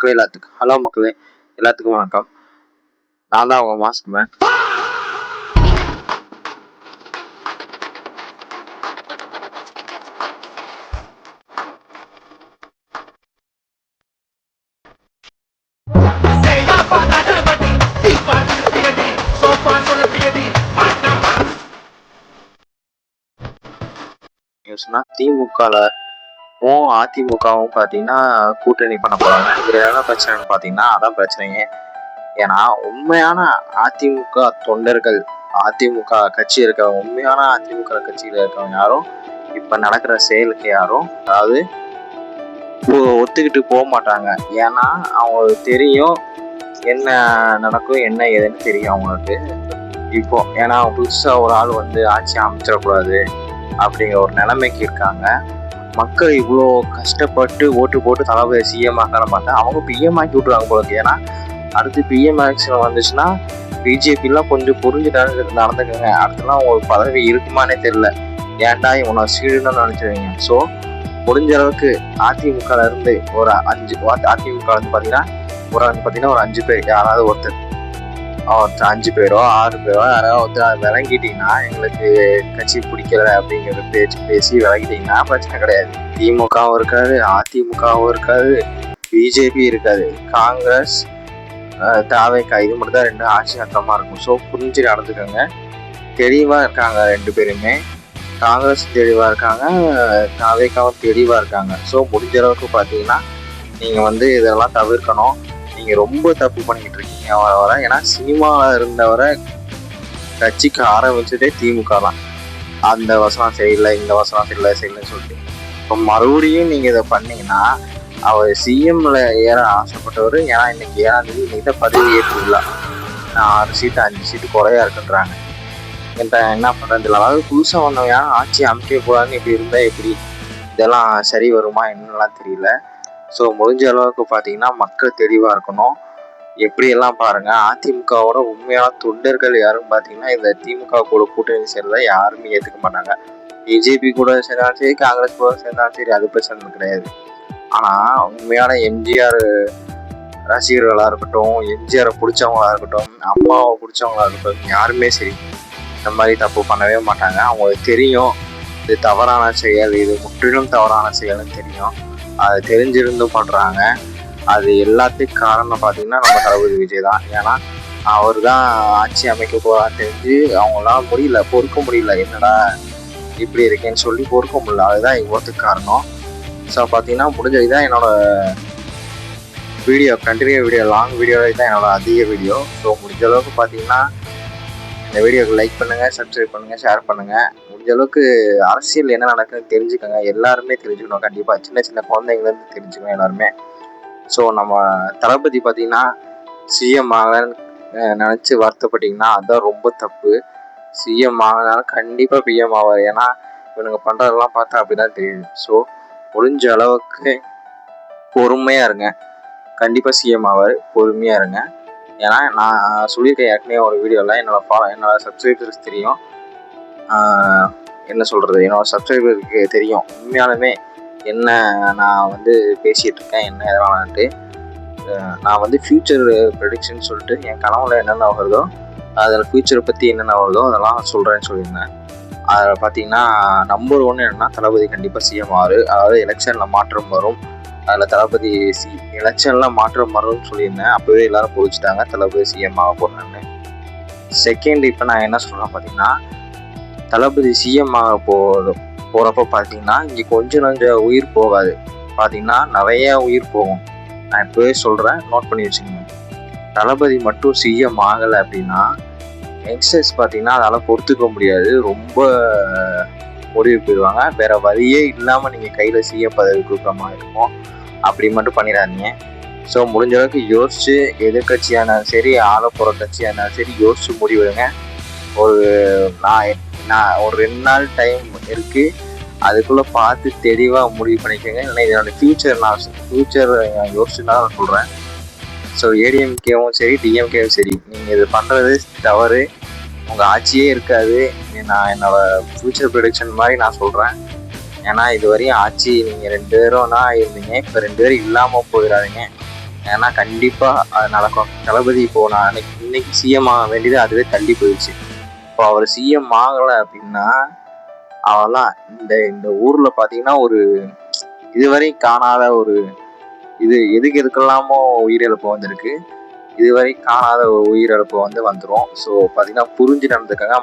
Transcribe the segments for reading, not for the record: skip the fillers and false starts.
மக்களே எல்லாத்துக்கும் ஹலோ மக்களே எல்லாத்துக்கும் வணக்கம். நான் தான் உங்க மாஸ்க் மேன். திமுகவும் அதிமுகவும் பார்த்தீங்கன்னா கூட்டணி பண்ண போறாங்க. இதுல என்ன பிரச்சனைன்னு பார்த்தீங்கன்னா அதான் பிரச்சனையே. ஏன்னா உண்மையான அதிமுக தொண்டர்கள், அதிமுக கட்சி இருக்கிறவங்க, உண்மையான அதிமுக கட்சியில இருக்கிறவங்க யாரும் இப்ப நடக்கிற செயலுக்கு யாரும் அதாவது ஒத்துக்கிட்டு போக மாட்டாங்க. ஏன்னா அவங்களுக்கு தெரியும் என்ன நடக்கும், என்ன ஏதுன்னு தெரியும் அவங்களுக்கு இப்போ. ஏன்னா புதுசா ஒரு ஆள் வந்து ஆட்சி அமைச்சிடக்கூடாது அப்படிங்கிற ஒரு நிலைமைக்கு இருக்காங்க. மக்கள் இவ்வளோ கஷ்டப்பட்டு ஓட்டு போட்டு தளபதி சிஎம் ஆக்கிற மாட்டேன், அவங்க பிஎம் ஆக்கி விட்டுருவாங்க போல. ஏன்னா அடுத்து பிஎம் எலெக்ஷன் வந்துச்சுன்னா பிஜேபிலாம் கொஞ்சம் புரிஞ்சு நடந்துக்கங்க. அடுத்தலாம் உங்களுக்கு பதவி இருக்குமானே தெரியல. ஏன்டா இவனை சீடுன்னு நினைச்சிருவீங்க. ஸோ முடிஞ்ச அளவுக்கு அதிமுக இருந்து ஒரு 5 அதிமுக வந்து பார்த்தீங்கன்னா ஒரு 5 பேர் யாராவது ஒருத்தர் 5 பேரோ 6 பேரோ யாராவது ஒருத்தர் விளங்கிட்டீங்கன்னா, எங்களுக்கு கட்சி பிடிக்கல அப்படிங்கிற பேசி விளங்கிட்டீங்கன்னா பிரச்சனை கிடையாது. திமுகவும் இருக்காது, அதிமுகவும் இருக்காது, பிஜேபி இருக்காது, காங்கிரஸ் தாவேக்கா இது மட்டும் தான் 2 ஆட்சி அக்கமா இருக்கும். ஸோ புரிஞ்சு நடந்துக்கோங்க. தெளிவா இருக்காங்க 2 பேருமே. காங்கிரஸ் தெளிவா இருக்காங்க, தாவேக்காவும் தெளிவா இருக்காங்க. ஸோ முடிஞ்ச அளவுக்கு பார்த்தீங்கன்னா நீங்க வந்து இதெல்லாம் தவிர்க்கணும். நீங்க ரொம்ப தப்பு பண்ணிக்கிட்டு இருக்கீங்க வர. ஏன்னா சினிமாவில் இருந்தவரை கட்சிக்கு ஆரம்பிச்சதே திமுக தான். அந்த வசனம் சரியில்லை, இந்த வசனம் சரியில்லைன்னு சொல்லிட்டு இப்போ மறுபடியும் நீங்க இதை பண்ணீங்கன்னா, அவர் சிஎம்ல ஏற ஆசைப்பட்டவர். ஏன்னா இன்னைக்கு 7ஆம் தேதி இன்னைக்கு தான் பதவி ஏற்றுலாம். 6 சீட்டு 5 சீட்டு குறையா இருக்குன்றாங்க. என்ன பண்றது இல்லை. அதாவது புதுசா வந்தவங்க ஆட்சி அமைக்க போறான்னு இப்படி இருந்தா எப்படி, இதெல்லாம் சரி வருமா என்னெல்லாம் தெரியல. ஸோ முடிஞ்ச அளவுக்கு பார்த்தீங்கன்னா மக்கள் தெளிவாக இருக்கணும். எப்படியெல்லாம் பாருங்க, அதிமுகவோட உண்மையான தொண்டர்கள் யாரும் பார்த்தீங்கன்னா இந்த திமுக கூட கூட்டணி சேர்றத யாருமே ஏற்றுக்க மாட்டாங்க. பிஜேபி கூட சேர்ந்தாலும் சரி, காங்கிரஸ் கூட சேர்ந்தாலும் சரி, அது பிரச்சனை கிடையாது. ஆனால் உண்மையான எம்ஜிஆர் ரசிகர்களாக இருக்கட்டும், எம்ஜிஆரை பிடிச்சவங்களா இருக்கட்டும், அம்மாவை பிடிச்சவங்களா இருக்கட்டும், யாருமே சரி இந்த மாதிரி தப்பு பண்ணவே மாட்டாங்க. அவங்களுக்கு தெரியும் இது தவறான செயல், இது முற்றிலும் தவறான செயல்னு தெரியும். அது தெரிஞ்சிருந்தும் பண்ணுறாங்க. அது எல்லாத்துக்கும் காரணம் பார்த்தீங்கன்னா நம்ம தளபதி விஜய் தான். ஏன்னா அவர் தான் ஆட்சி அமைக்க போகிறான்னு தெரிஞ்சு அவங்களால முடியல, பொறுக்க முடியல. என்னடா இப்படி இருக்கேன்னு சொல்லி பொறுக்க முடியல. அதுதான் இவ்வளோத்துக்கு காரணம். ஸோ பார்த்தீங்கன்னா முடிஞ்ச இதுதான் என்னோட video, continue video, long video தான் என்னோட அதிக வீடியோ. ஸோ முடிஞ்ச அளவுக்கு பார்த்தீங்கன்னா இந்த வீடியோக்கு லைக் பண்ணுங்கள், சப்ஸ்கிரைப் பண்ணுங்கள், ஷேர் பண்ணுங்கள். முடிஞ்ச அளவுக்கு அரசியல் என்ன நடக்குதுன்னு தெரிஞ்சுக்கோங்க. எல்லாருமே தெரிஞ்சுக்கணும். கண்டிப்பாக சின்ன சின்ன குழந்தைங்கலேருந்து தெரிஞ்சுக்கணும் எல்லாருமே. ஸோ நம்ம தளபதி பார்த்தீங்கன்னா சிஎம் ஆகலன்னு நினச்சி வருத்தப்பட்டீங்கன்னா அதுதான் ரொம்ப தப்பு. சிஎம் ஆகினாலும் கண்டிப்பாக பிஎம் ஆவார். ஏன்னா இவனுங்க பண்ணுறதெல்லாம் பார்த்தா அப்படி தான் தெரியுது. ஸோ முடிஞ்ச அளவுக்கு பொறுமையாக இருங்க. கண்டிப்பாக சிஎம் ஆவார், பொறுமையாக இருங்க. ஏன்னா நான் சொல்லியிருக்கேன் ஏற்கனவே ஒரு வீடியோவில், என்னோட சப்ஸ்கிரைபர்ஸ் தெரியும். என்ன சொல்கிறது, என்னோடய சப்ஸ்கிரைபருக்கு தெரியும் உண்மையாலுமே என்ன நான் வந்து பேசிகிட்டு இருக்கேன், என்ன எதனாலன்ட்டு. நான் வந்து ஃப்யூச்சர் ப்ரெடிக்ஷன் சொல்லிட்டு என் கனவுல என்னென்ன வருதோ, அதில் ஃப்யூச்சரை பற்றி என்னென்ன வருதோ அதெல்லாம் சொல்கிறேன்னு சொல்லியிருந்தேன். அதில் பார்த்தீங்கன்னா நம்பர் 1 என்னென்னா தளபதி கண்டிப்பாக சிஎம் ஆவார். அதாவது எலெக்ஷனில் மாற்றம் வரும். அதில் தளபதி எலெக்ஷனில் மாற்றம் வரும்னு சொல்லியிருந்தேன். அப்போவே எல்லாரும் புரிஞ்சுட்டாங்க தளபதி சிஎம் ஆக போகிறான்னு. செகண்ட் இப்போ நான் என்ன சொல்கிறேன் பார்த்தீங்கன்னா, தளபதி சிஎம் ஆக போகிறப்ப பார்த்தீங்கன்னா இங்கே கொஞ்சம் உயிர் போகாது, பார்த்தீங்கன்னா நிறைய உயிர் போகும். நான் இப்போவே சொல்கிறேன், நோட் பண்ணி வச்சுக்கோங்க. தளபதி மட்டும் சிஎம் ஆகலை அப்படின்னா யங்ஸ்டர்ஸ் பார்த்தீங்கன்னா அதெல்லாம் பொறுத்துக்க முடியாது, ரொம்ப முடிவு போயிடுவாங்க. வேறு வழியே இல்லாமல் நீங்கள் கையில் சிஎம் பதவி கொடுக்குற மாதிரி இருக்கும். அப்படி மட்டும் பண்ணிடாதீங்க. ஸோ முடிஞ்ச அளவுக்கு யோசிச்சு, எதிர்கட்சியானாலும் சரி, ஆள போகிற கட்சியானாலும் சரி, யோசிச்சு முடிவெடுங்க. நான் ஒரு 2 நாள் டைம் இருக்குது, அதுக்குள்ளே பார்த்து தெளிவாக முடிவு பண்ணிக்கோங்க. இல்லைன்னா இதனோட ஃப்யூச்சர் நான் யோசிச்சு தான் நான் சொல்கிறேன். ஸோ ஏடிஎம்கேவும் சரி, டிஎம்கேவும் சரி, நீங்கள் இது பண்ணுறது தவறு. உங்கள் ஆட்சியே இருக்காது. நான் என்னோடய ஃப்யூச்சர் ப்ரெடிக்ஷன் மாதிரி நான் சொல்கிறேன். ஏன்னா இது வரையும் ஆட்சி நீங்கள் 2 பேரும் தான் இருந்தீங்க. இப்போ 2 பேரும் இல்லாமல் போயிடாதீங்க. ஏன்னா கண்டிப்பாக அது நடக்கும். தளபதி இப்போ நான் இன்னைக்கு சிஎம் ஆக வேண்டியது அதுவே தள்ளி போயிடுச்சு. இப்போ அவர் சிஎம் ஆகலை அப்படின்னா அவெல்லாம் இந்த இந்த ஊரில் பார்த்தீங்கன்னா ஒரு இதுவரை காணாத ஒரு எதுக்கெல்லாமோ உயிரிழப்பு வந்திருக்கு. இதுவரை காணாத ஒரு உயிரிழப்பு வந்துடும். ஸோ பார்த்தீங்கன்னா புரிஞ்சு நடந்துக்கங்க.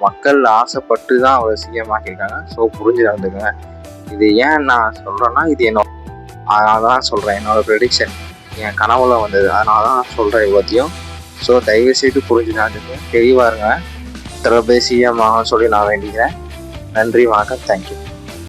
மக்கள் ஆசைப்பட்டு தான் அவர் சிஎம் ஆக்கியிருக்காங்க. ஸோ புரிஞ்சு நடந்துக்கங்க. இது ஏன் நான் சொல்கிறேன்னா இது அதனால தான் சொல்கிறேன். என்னோட ப்ரெடிக்ஷன் என் கனவுல வந்தது. அதனால தான் நான் சொல்கிறேன் இவ்வளோத்தையும். ஸோ தயவுசெய்து புரிஞ்சு நடந்துக்கங்க. தெளிவாக இருங்க. தளபதி சிஎம் ஆக சொல்லி நான் வேண்டிக்கிறேன். நன்றி, வணக்கம், தேங்க்யூ.